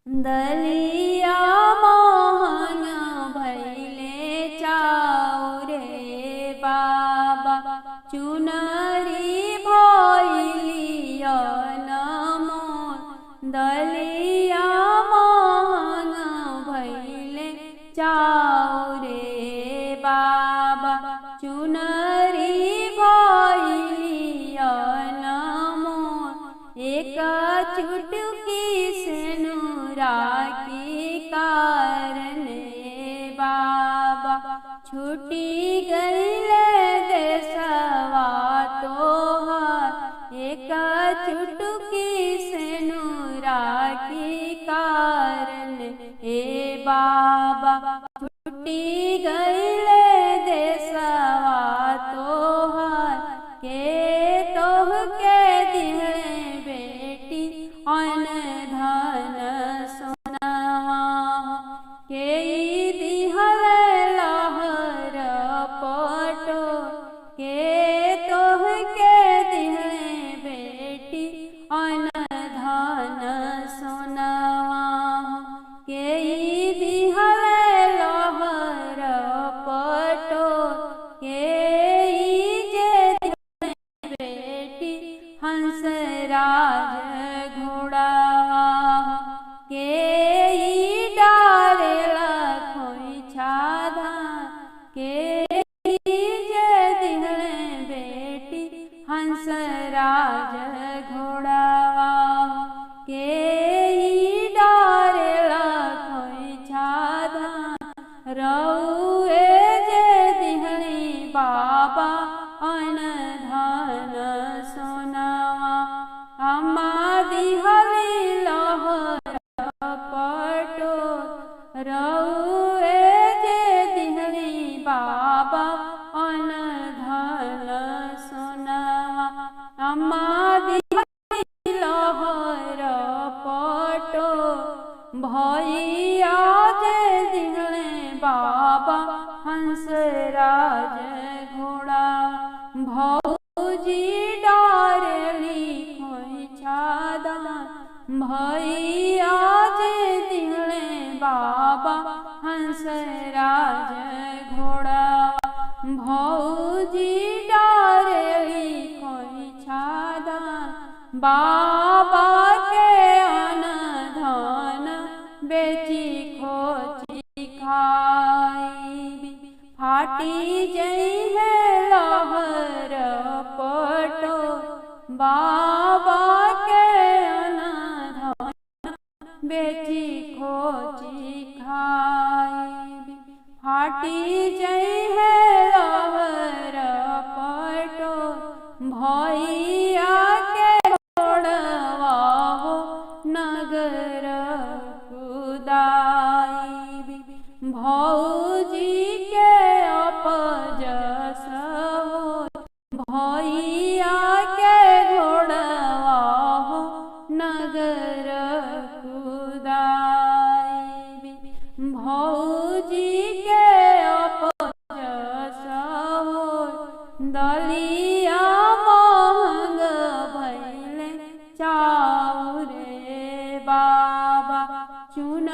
दलिया मोहन भैले चाउरे बाबा चुनरी भैलिया नमो दलिया मोहन भैले चाउरे बाबा चुनरी भैलिया नमो एक चुटकी से की कारण बाबा छुटी गईले देशवा तोहार एक चुटकी से नूरा की कारण हे बाबा छुटी गईले देशवा तोहार के तोह के दिहले बेटी अन धन हंसराज घोड़ा के डालेला कोई छाधा के जे दिहले बेटी हंसराज घोड़ा के डालेला कोई छाधा रउए जे दिहली बाबा अन धन सोनावा अम्मा दिहली लहर पटो रउए जे दिहली बाबा अन धन सोनावा अम्मा दिहली लहर पटो भैया जे दिहले बाबा हंसराज घोड़ा भौजी डारेली खोई छादा भैया जे दिहले बाबा हंसराज घोड़ा भौजी डारेली खोई छादा बाबा के अन धन बेची खोची खाई फाटी जई है लहर पटो बाबा के अन धन बेची खोची खाई फाटी जई है लहर पटो भैया के घोड़वा हो नगर कुदाई भौजी के अपजस हो भैया के घोड़वा हो नगर कुदाई भौजी के अपजस हो दलिया महंग भैले चाउरे बाबा चुन